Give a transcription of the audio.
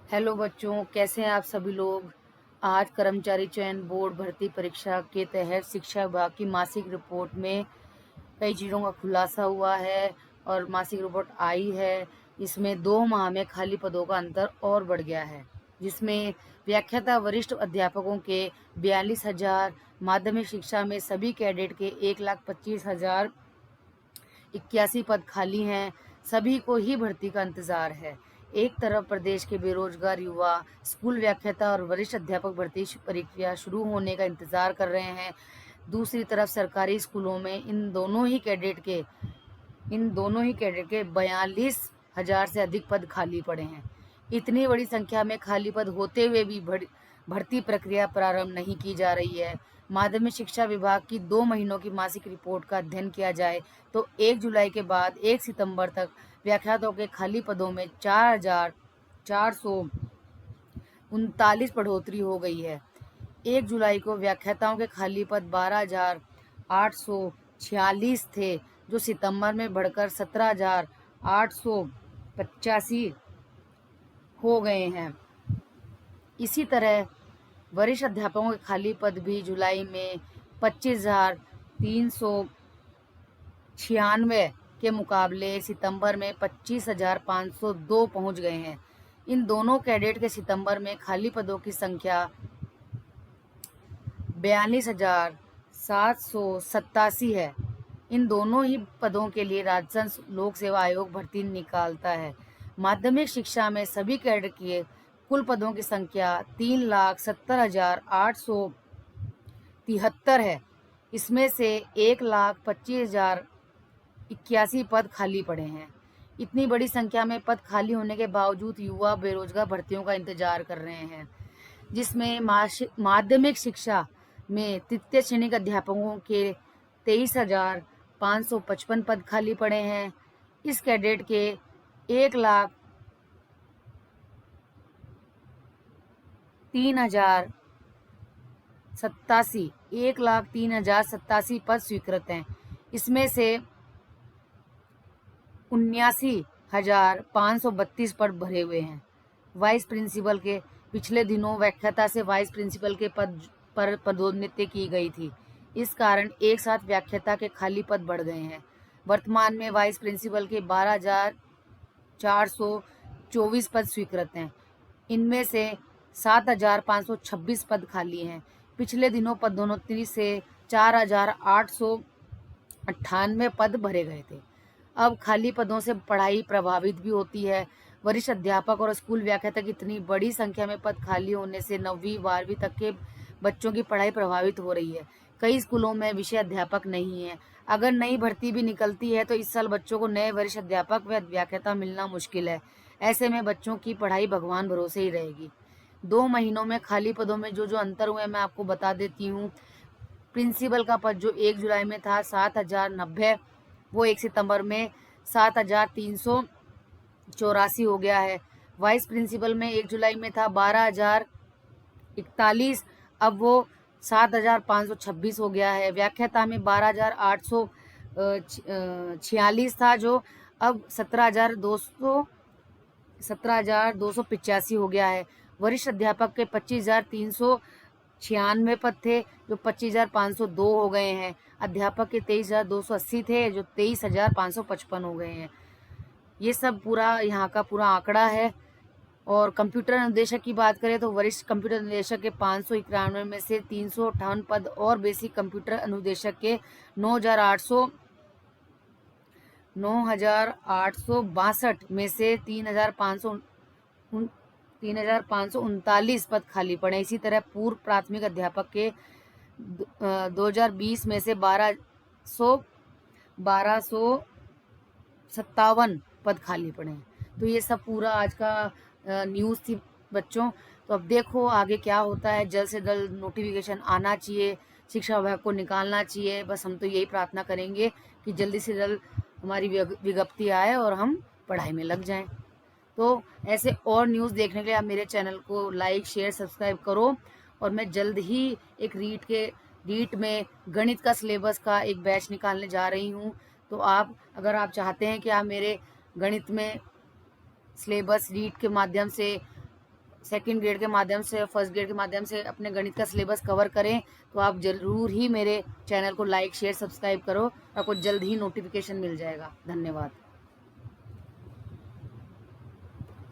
Hello बच्चों, कैसे हैं आप सभी लोग। आज कर्मचारी चयन बोर्ड भर्ती परीक्षा के तहत शिक्षा विभाग की मासिक रिपोर्ट में कई चीज़ों का खुलासा हुआ है और मासिक रिपोर्ट आई है। इसमें 2 माह में खाली पदों का अंतर और बढ़ गया है, जिसमें व्याख्याता वरिष्ठ अध्यापकों के 42,000, माध्यमिक शिक्षा में सभी कैडेट के 1,25,081 पद खाली हैं। सभी को ही भर्ती का इंतजार है। एक तरफ प्रदेश के बेरोजगार युवा स्कूल व्याख्याता और वरिष्ठ अध्यापक भर्ती प्रक्रिया शुरू होने का इंतजार कर रहे हैं। दूसरी तरफ सरकारी स्कूलों में इन दोनों ही कैडेट के 42,000 से अधिक पद खाली पड़े हैं। इतनी बड़ी संख्या में खाली पद होते हुए भी भर्ती प्रक्रिया प्रारंभ नहीं की जा रही है। माध्यमिक शिक्षा विभाग की 2 महीनों की मासिक रिपोर्ट का अध्ययन किया जाए तो 1 जुलाई के बाद 1 सितंबर तक व्याख्याताओं के खाली पदों में 4,439 बढ़ोतरी हो गई है। 1 जुलाई को व्याख्याताओं के खाली पद 12,846 थे, जो सितंबर में बढ़कर 17,885 हो गए हैं। इसी तरह वरिष्ठ अध्यापकों के खाली पद भी जुलाई में 25,396 के मुकाबले सितंबर में 25,502 पहुंच गए हैं। इन दोनों कैडेट के सितंबर में खाली पदों की संख्या 42,787 है। इन दोनों ही पदों के लिए राजस्थान लोक सेवा आयोग भर्ती निकालता है। माध्यमिक शिक्षा में सभी कैडर के कुल पदों की संख्या 3,70,873 है। इसमें से 1,25,081 पद खाली पड़े हैं। इतनी बड़ी संख्या में पद खाली होने के बावजूद युवा बेरोजगार भर्तियों का इंतजार कर रहे हैं, जिसमें माध्यमिक शिक्षा में तृतीय श्रेणी के अध्यापकों के 23,555 पद खाली पड़े हैं। इस कैडेट के 1,03,087 पद स्वीकृत हैं। इसमें से 79,532 पद भरे हुए हैं। वाइस प्रिंसिपल के पिछले दिनों व्याख्याता से वाइस प्रिंसिपल के पद पर पदोन्नति की गई थी। इस कारण एक साथ व्याख्याता के खाली पद बढ़ गए हैं। वर्तमान में वाइस प्रिंसिपल के 12,424 पद स्वीकृत हैं। इनमें से 7,526 पद खाली हैं। पिछले दिनों पदोन्नति से 4,898 पद भरे गए थे। अब खाली पदों से पढ़ाई प्रभावित भी होती है। वरिष्ठ अध्यापक और स्कूल व्याख्याता की इतनी बड़ी संख्या में पद खाली होने से 9वीं 12वीं तक के बच्चों की पढ़ाई प्रभावित हो रही है। कई स्कूलों में विषय अध्यापक नहीं है। अगर नई भर्ती भी निकलती है तो इस साल बच्चों को नए वरिष्ठ अध्यापक व व्याख्याता मिलना मुश्किल है। ऐसे में बच्चों की पढ़ाई भगवान भरोसे ही रहेगी। 2 महीनों में खाली पदों में जो अंतर हुए मैं आपको बता देती हूँ। प्रिंसिपल का पद जो 1 जुलाई में था 7,090, वो 1 सितंबर में 7,384 हो गया है। वाइस प्रिंसिपल में 1 जुलाई में था 12,041, अब वो 7,526 हो गया है। व्याख्याता में 12,846 था, जो अब 17,285 हो गया है। वरिष्ठ अध्यापक के 25,396 पद थे, जो 25,502 हो गए हैं। अध्यापक के 23,280 थे, जो 23,555 हो गए हैं। ये सब पूरा यहाँ का पूरा आंकड़ा है। और कंप्यूटर अनुदेशक की बात करें तो वरिष्ठ कंप्यूटर अनुदेशक के 591 में से 358 पद और बेसिक कंप्यूटर अनुदेशक के 9,862 में से 3,539 पद खाली पड़े। इसी तरह पूर्व प्राथमिक अध्यापक के 2020 में से 1,257 पद खाली पड़े हैं। तो ये सब पूरा आज का न्यूज़ थी बच्चों। तो अब देखो आगे क्या होता है। जल्द से जल्द नोटिफिकेशन आना चाहिए, शिक्षा विभाग को निकालना चाहिए। बस हम तो यही प्रार्थना करेंगे कि जल्दी से जल्द हमारी विज्ञप्ति आए और हम पढ़ाई में लग जाएं। तो ऐसे और न्यूज़ देखने के लिए आप मेरे चैनल को लाइक शेयर सब्सक्राइब करो। और मैं जल्द ही एक रीट में गणित का सिलेबस का एक बैच निकालने जा रही हूँ। तो अगर आप चाहते हैं कि आप मेरे गणित में सिलेबस रीट के माध्यम से सेकंड ग्रेड के माध्यम से, फर्स्ट ग्रेड के माध्यम से अपने गणित का सिलेबस कवर करें, तो आप ज़रूर ही मेरे चैनल को लाइक, शेयर, सब्सक्राइब करो। आपको जल्द ही नोटिफिकेशन मिल जाएगा। धन्यवाद।